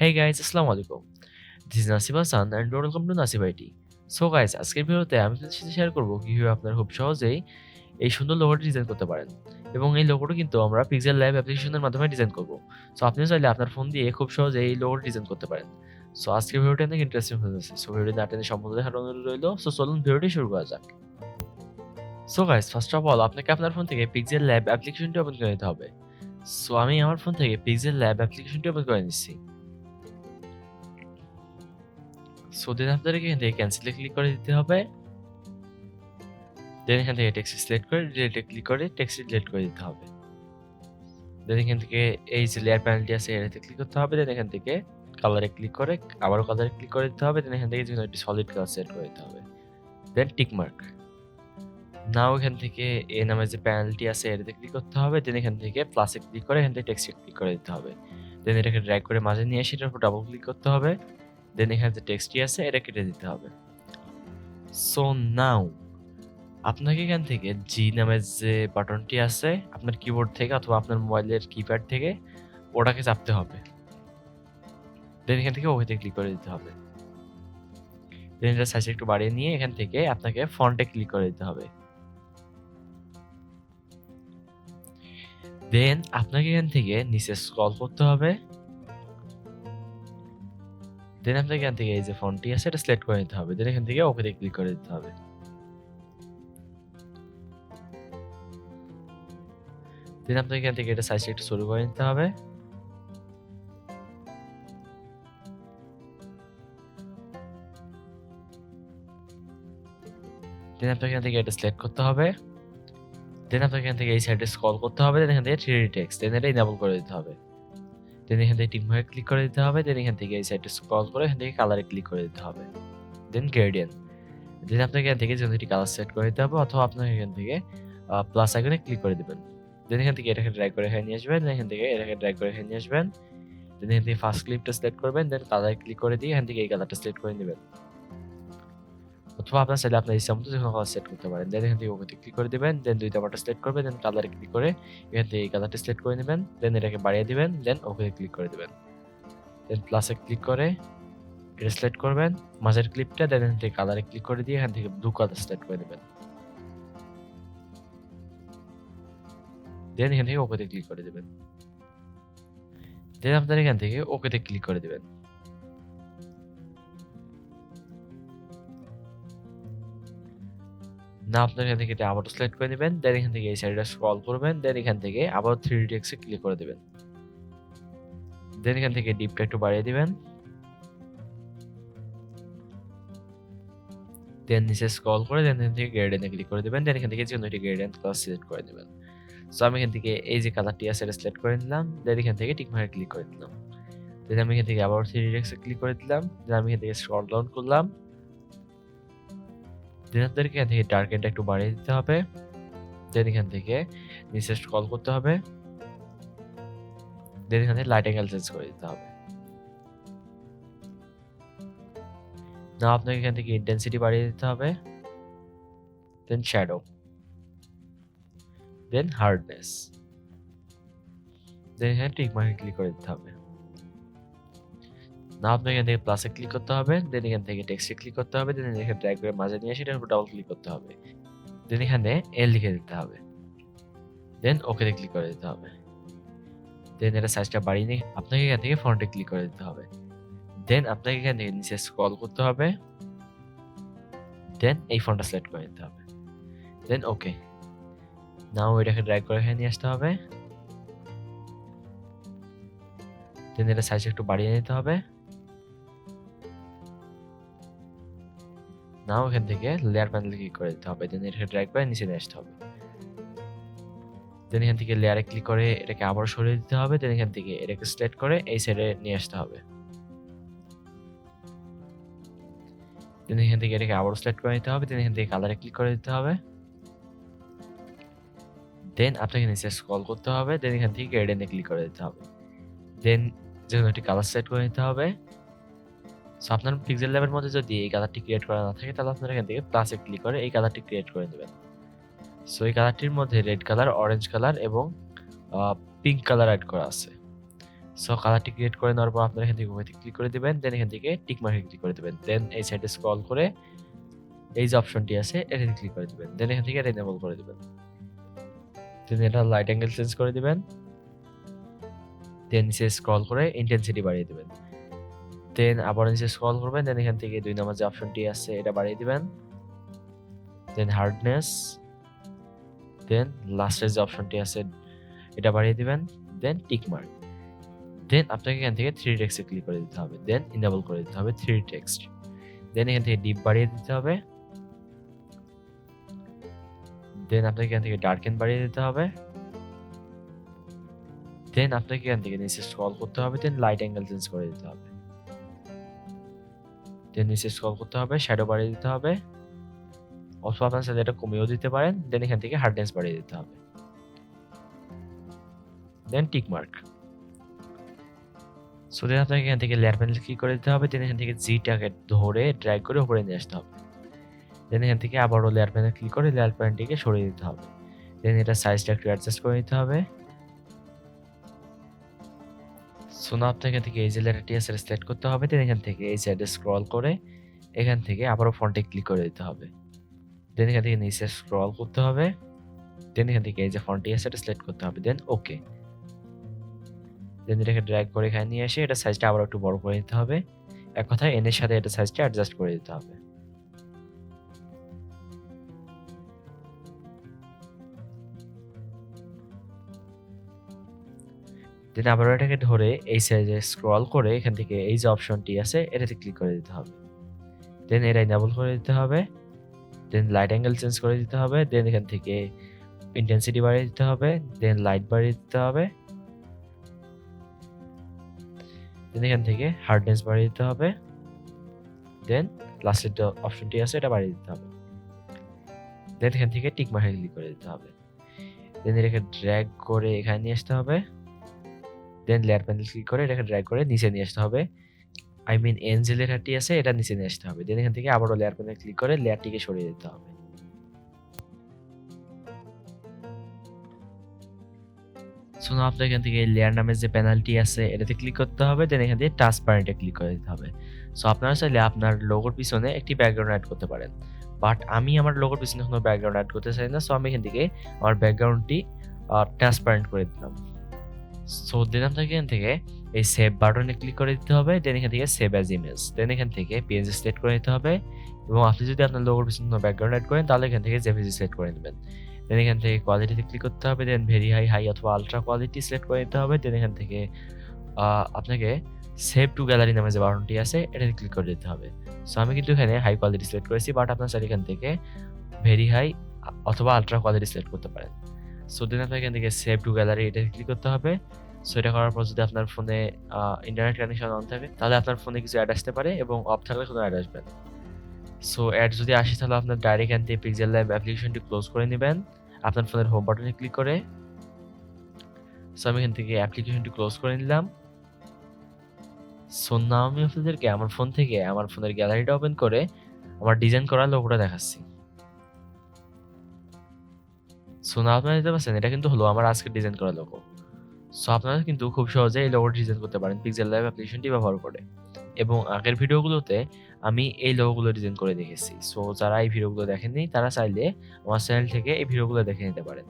Hey guys, আসসালামু আলাইকুম। This is Nasib and welcome to Nasib IT. So guys, আজকের ভিডিওতে আমি আপনাদের সাথে শেয়ার করব কিভাবে আপনারা খুব সহজেই এই সুন্দর লোগোটি ডিজাইন করতে পারেন। এবং এই লোগোটি কিন্তু আমরা pixellab অ্যাপ্লিকেশনের মাধ্যমে ডিজাইন করব। সো আপনি চাইলে আপনার ফোন দিয়ে খুব সহজেই এই লোগোটি ডিজাইন করতে পারেন। সো আজকের ভিডিওটি অনেক ইন্টারেস্টিং হতে যাচ্ছে। সো ভিডিওটি না টেনে সম্পূর্ণ দেখার অনুরোধ রইল। সো চলুন ভিডিওটি শুরু করা যাক। So guys, first of all আপনাকে আপনার ফোন থেকে pixellab অ্যাপ্লিকেশনটি ওপেন করে নিতে হবে। সো আমি আমার ফোন থেকে pixellab অ্যাপ্লিকেশনটি ওপেন করে নিচ্ছি। সো দেন আপনাদেরকে এখান থেকে ক্যান্সেলে ক্লিক করে দিতে হবে। দেন এখান থেকে টেক্সট সিলেক্ট করে ডিলিটে ক্লিক করে টেক্সট ডিলিট করে দিতে হবে। দেন এখান থেকে এই যে লেয়ার প্যানেলটি আছে এটাতে ক্লিক করতে হবে। দেন এখান থেকে কালারে ক্লিক করে আবারও কালারে ক্লিক করে দিতে হবে। দেন এখান থেকে যেকোনো একটি সলিড কালার সেট করে দিতে হবে। দেন টিক মার্ক। নাও এখান থেকে এ নামে যে প্যানেলটি আছে এটাতে ক্লিক করতে হবে। দেন এখান থেকে প্লাসে ক্লিক করে এখান থেকে টেক্সটে ক্লিক করে দিতে হবে। দেন এটাকে ড্র্যাগ করে মাঝে নিয়ে এসে এটার উপর ডাবল ক্লিক করতে হবে। দেন এখানে যে টেক্সটটি আছে এটা কেটে দিতে হবে। সো নাও আপনাকে এখান থেকে জি নামের যে বাটনটি আছে আপনার কিবোর্ড থেকে অথবা আপনার মোবাইলের কিপ্যাড থেকে ওটাকে চাপতে হবে। দেন এখান থেকে ওকেতে ক্লিক করে দিতে হবে। দেন এটা সাইজ একটু বাড়িয়ে নিয়ে এখান থেকে আপনাকে ফন্টে ক্লিক করে দিতে হবে। দেন আপনাকে এখান থেকে নিচে স্ক্রল করতে হবে। দেন আপনাকে এখান থেকে এই যে ফন্টটি আছে এটা সিলেক্ট করে নিতে হবে। দেন এখান থেকে ওকেতে ক্লিক করে দিতে হবে। দেন আপনাকে এখান থেকে এটা সাইজ একটু ছোট করে নিতে হবে। দেন আপনাকে এখান থেকে এটা সিলেক্ট করতে হবে। দেন আপনাকে এখান থেকে এই সাইডে স্ক্রল করতে হবে। দেন এখান থেকে 3D টেক্সট দেন এটা ইনেবল করে দিতে হবে। দেন এখান থেকে টিক মার্কে ক্লিক করে দিতে হবে। দেন এখান থেকে এই সাইডে স্ক্রল করে এখান থেকে কালারে ক্লিক করে দিতে হবে। দেন গ্রেডিয়েন্ট। দেন আপনাকে এখান থেকে যেকোনো একটি কালার সেট করে দিতে হবে অথবা আপনাকে এখান থেকে প্লাস আইকনে ক্লিক করে দিবেন। দেন এখান থেকে এটাকে ড্র্যাগ করে এখানে নিয়ে আসবেন। দেন এখান থেকে এটাকে ড্র্যাগ করে এখানে নিয়ে আসবেন। দেন এখান থেকে ফার্স্ট ক্লিপটা সিলেক্ট করবেন। দেন কালারে ক্লিক করে দিয়ে এখান থেকে এই কালারটা সিলেক্ট করে নেবেন। অথবা আপনার চাইলে আপনার ইচ্ছা মতো যেকোনো কালার সেট করতে পারেন। দেন এখান থেকে ওকেতে ক্লিক করে দিবেন। দেন দুইটা বাটন সিলেক্ট করবেন। দেন কালারে ক্লিক করে এখান থেকে এই কালারটা সিলেক্ট করে নেবেন। দেন এটাকে বাড়িয়ে দিবেন। দেন ওকেতে ক্লিক করে দিবেন। দেন প্লাসে ক্লিক করে এটা সিলেক্ট করবেন মাঝের ক্লিপটা। দেন এখান থেকে কালারে ক্লিক করে দিয়ে এখান থেকে ব্লু কালার সিলেক্ট করে নেবেন। দেন এখান থেকে ওকেতে ক্লিক করে দিবেন। দেন আপনার এখান থেকে ওকেতে ক্লিক করে দিবেন। না আপনার এখান থেকে এটা আবারও সিলেক্ট করে নেবেন। দেন এখান থেকে এই সাইডটা স্ক্রল করবেন। দেন এখান থেকে আবার 3D টেক্সটে ক্লিক করে দিবেন। দেন এখান থেকে ডিপটা একটু বাড়িয়ে দিবেন। দেন নিচে স্ক্রল করে দেন এখান থেকে গ্রেডিয়েন্টে ক্লিক করে দিবেন। দেন এখান থেকে যেকোনো একটি গ্রেডিয়েন্ট কালার সিলেক্ট করে দিবেন। সো আমি এখান থেকে এই যে কালারটি আছে এটা সিলেক্ট করে নিলাম। দেন এখান থেকে টিক মার্কে ক্লিক করে দিলাম। দেন আমি এখান থেকে আবার 3D টেক্সটে ক্লিক করে দিলাম। দেন আমি এখান থেকে স্ক্রল ডাউন করলাম। দেন আপনাদেরকে এখান থেকে ডার্কেনটা একটু বাড়িয়ে দিতে হবে। দেন এখান থেকে নিচে স্ক্রল করতে হবে। দেন এখানে লাইট অ্যাঙ্গেল চেঞ্জ করে দিতে হবে। না আপনাকে এখান থেকে ইন্টেন্সিটি বাড়িয়ে দিতে হবে। দেন শ্যাডো। দেন হার্ডনেস। দেন এখানে টিক মার্কে ক্লিক করে দিতে হবে। না আপনাকে এখান থেকে প্লাসে ক্লিক করতে হবে। দেন এখান থেকে টেক্সটে ক্লিক করতে হবে। দেন এখানে ড্র্যাগ করে মাঝে নিয়ে এসে এটার উপর ডাবল ক্লিক করতে হবে। দেন এখানে এল লিখে দিতে হবে। দেন ওকেতে ক্লিক করে দিতে হবে। দেন এটা সাইজটা বাড়িয়ে নিয়ে আপনাকে এখান থেকে ফন্টে ক্লিক করে দিতে হবে। দেন আপনাকে এখান থেকে নিচে স্ক্রল করতে হবে। দেন এই ফন্টটা সিলেক্ট করে নিতে হবে। দেন ওকে। নাও এটাকে ড্র্যাগ করে এখানে নিয়ে আসতে হবে। দেন এটা সাইজ একটু বাড়িয়ে নিতে হবে। নাও এখান থেকে লেয়ার প্যানেলে ক্লিক করে দিতে হবে। দেন এটাকে ড্র্যাগ করে নিচে নিয়ে আসতে হবে। দেন এখান থেকে লেয়ারে ক্লিক করে এটাকে আবার সরিয়ে দিতে হবে। দেন এখান থেকে এটাকে সিলেক্ট করে এই সাইডে নিয়ে আসতে হবে। দেন এখান থেকে এটাকে আবার সিলেক্ট করে নিতে হবে। দেন এখান থেকে কালারে ক্লিক করে দিতে হবে। দেন আপনাকে নিচে স্ক্রল করতে হবে। দেন এখান থেকে গ্রেডিয়েন্টে ক্লিক করে দিতে হবে। দেন যেকোনো একটি কালার সেট করে নিতে হবে। সো আপনার pixellab এর মধ্যে যদি এই কালারটি ক্রিয়েট করা না থাকে তাহলে আপনারা এখান থেকে প্লাসে ক্লিক করে এই কালারটি ক্রিয়েট করে নেবেন। সো এই কালারটির মধ্যে রেড কালার, অরেঞ্জ কালার এবং পিঙ্ক কালার অ্যাড করা আছে। সো কালারটি ক্রিয়েট করে নেওয়ার পর আপনারা এখান থেকে ওয়েতে ক্লিক করে দিবেন, দেন এখান থেকে টিক মার্কে ক্লিক করে দিবেন, দেন এই সাইডে স্ক্রল করে এই যে অপশনটি আছে এটাতে ক্লিক করে দিবেন, দেন এখান থেকে এটা এনেবল করে দিবেন, দেন এটা লাইট অ্যাঙ্গেল চেঞ্জ করে দিবেন, দেন নিচে স্ক্রল করে ইন্টেন্সিটি বাড়িয়ে দিবেন, দেন আবার নিচে স্ক্রল করবেন, দেন এখান থেকে 2 নম্বর যে অপশনটি আছে এটা বাড়িয়ে দিবেন, দেন হার্ডনেস, দেন লাস্টের যে অপশনটি আছে এটা বাড়িয়ে দিবেন, দেন টিক মার্ক, দেন আপনাকে এখান থেকে 3D টেক্সটে ক্লিক করে দিতে হবে, দেন ইনেবল করে দিতে হবে 3D টেক্সট, দেন এখান থেকে ডিপ বাড়িয়ে দিতে হবে, দেন আপনাকে এখান থেকে ডার্কেন বাড়িয়ে দিতে হবে, দেন আপনাকে এখান থেকে নিচে স্ক্রল করতে হবে, দেন লাইট অ্যাঙ্গেল চেঞ্জ করে দিতে হবে, দেন নিচে স্ক্রল করতে হবে, শ্যাডো বাড়িয়ে দিতে হবে, অথবা আপনার সাথে এটা কমিয়েও দিতে পারেন, দেন এখান থেকে হার্ডনেস বাড়িয়ে দিতে হবে, দেন টিক মার্ক। সো দেন আপনাকে এখান থেকে লেয়ার প্যানেল ক্লিক করে দিতে হবে, দেন এখান থেকে জিটাকে ধরে ড্র্যাগ করে উপরে নিয়ে আসতে হবে, দেন এখান থেকে আবারও লেয়ার প্যানেল ক্লিক করে লেয়ার প্যানেলটিকে সরিয়ে দিতে হবে, দেন এটা সাইজটা একটু অ্যাডজাস্ট করে নিতে হবে। সো না আপনাকে এখান থেকে এই যে লেটারটি আছে সিলেক্ট করতে হবে, দেন এখান থেকে এই সাইডে স্ক্রল করে এখান থেকে আবারও ফন্টে ক্লিক করে দিতে হবে, দেন এখান থেকে নিচে স্ক্রল করতে হবে, দেন এখান থেকে এই যে ফন্টটি আছে এটা সিলেক্ট করতে হবে, দেন ওকে, দেন এটাকে ড্র্যাগ করে এখানে নিয়ে এসে এটা সাইজটা আবার একটু বড় করে নিতে হবে, এক কথায় এনের সাথে এটা সাইজটা অ্যাডজাস্ট করে দিতে হবে। দেন আবার এটাকে ধরে এই সাইজে স্ক্রল করে এখান থেকে এই যে অপশনটি আছে এটাতে ক্লিক করে দিতে হবে, দেন এটা ইনেবল করে দিতে হবে, দেন লাইট অ্যাঙ্গেল চেঞ্জ করে দিতে হবে, দেন এখান থেকে ইন্টেন্সিটি বাড়িয়ে দিতে হবে, দেন লাইট বাড়িয়ে দিতে হবে, দেন এখান থেকে হার্ডনেস বাড়িয়ে দিতে হবে, দেন লাস্টের যে অপশনটি আছে এটা বাড়িয়ে দিতে হবে, দেন এখান থেকে টিক মার্কে ক্লিক করে দিতে হবে, দেন এটাকে ড্র্যাগ করে এখানে নিয়ে আসতে হবে, দেন লেয়ার প্যানেল ক্লিক করে এটাকে ড্র্যাগ করে নিচে নিয়ে আসতে হবে, আই মিন এন যে লেয়ারটি আছে এটা নিচে নিয়ে আসতে হবে, দেন এখান থেকে আবারও লেয়ার প্যানেল ক্লিক করে লেয়ারটিকে সরিয়ে দিতে হবে। সো না আপনার এখান থেকে লেয়ার নামের যে প্যানেলটি আছে এটাতে ক্লিক করতে হবে, দেন এখান থেকে ট্রান্সপারেন্টে ক্লিক করে দিতে হবে। সো আপনারা চাইলে আপনার লোগোর পিছনে একটি ব্যাকগ্রাউন্ড অ্যাড করতে পারেন, বাট আমি আমার লোগোর পিছনে কোনো ব্যাকগ্রাউন্ড অ্যাড করতে চাই না, সো আমি এখান থেকে আমার ব্যাকগ্রাউন্ডটি ট্রান্সপারেন্ট করে দিলাম। সো দেন আপনাকে এখান থেকে এই সেভ বাটনে ক্লিক করে দিতে হবে, দেন এখান থেকে সেভ অ্যাজ ইমেজ, দেন এখান থেকে পিএনজি সিলেক্ট করে নিতে হবে, এবং আপনি যদি আপনার লোগোর পিছনে কোনো ব্যাকগ্রাউন্ড অ্যাড করেন তাহলে এখান থেকে জেপিজি সিলেক্ট করে নেবেন, দেন এখান থেকে কোয়ালিটিতে ক্লিক করতে হবে, দেন ভেরি হাই, হাই অথবা আলট্রা কোয়ালিটি সিলেক্ট করে নিতে হবে, দেন এখান থেকে আপনাকে সেভ টু গ্যালারি নামে যে বাটনটি আছে এটাতে ক্লিক করে দিতে হবে। সো আমি কিন্তু এখানে হাই কোয়ালিটি সিলেক্ট করেছি, বাট আপনার চাইলে এখান থেকে ভেরি হাই অথবা আলট্রা কোয়ালিটি সিলেক্ট করতে পারেন। সো দেন আপনাকে এখান থেকে সেভ টু গ্যালারি এটাতে ক্লিক করতে হবে। সো এটা করার পর যদি আপনার ফোনে ইন্টারনেট কানেকশন অন থাকে তাহলে আপনার ফোনে কিছু অ্যাড আসতে পারে, এবং অফ থাকলে কোনো অ্যাড আসবে না। সো অ্যাড যদি আসে তাহলে আপনার ডাইরেক্ট এখান থেকে পিক্সেল ল্যাব অ্যাপ্লিকেশনটি ক্লোজ করে নেবেন আপনার ফোনের হোম বাটনে ক্লিক করে। সো আমি এখান থেকে অ্যাপ্লিকেশনটি ক্লোজ করে নিলাম। সো নাও আমি আপনাদেরকে আমার ফোন থেকে আমার ফোনের গ্যালারিটা ওপেন করে আমার ডিজাইন করা লোগোটা দেখাচ্ছি। সো নাও আপনারা দেখতে পাচ্ছেন এটা কিন্তু হলো আমার আজকে ডিজাইন করা লোগো। সো আপনারা কিন্তু খুব সহজে এই লোগোটি ডিজাইন করতে পারেন পিক্সেল ল্যাব অ্যাপ্লিকেশনটি ব্যবহার করে, এবং আগের ভিডিওগুলোতে আমি এই লোগোগুলো ডিজাইন করে দেখেছি। সো যারা এই ভিডিওগুলো দেখেননি তারা চাইলে আমার চ্যানেল থেকে এই ভিডিওগুলো দেখে নিতে পারেন।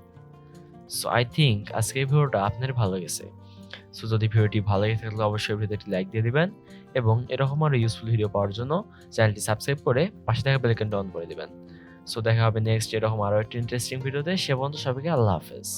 সো আই থিঙ্ক আজকে এই ভিডিওটা আপনার ভালো লেগেছে। সো যদি ভিডিওটি ভালো লেগে থাকলে অবশ্যই ভিডিওটি লাইক দিয়ে দিবেন, এবং এরকম আরও ইউজফুল ভিডিও পাওয়ার জন্য চ্যানেলটি সাবস্ক্রাইব করে পাশে থাকা বেল আইকনটি অন করে দিবেন। সো দেখা হবে নেক্সট এরকম আরও একটি ইন্টারেস্টিং ভিডিওতে। সে পর্যন্ত সবাইকে আল্লাহ হাফেজ।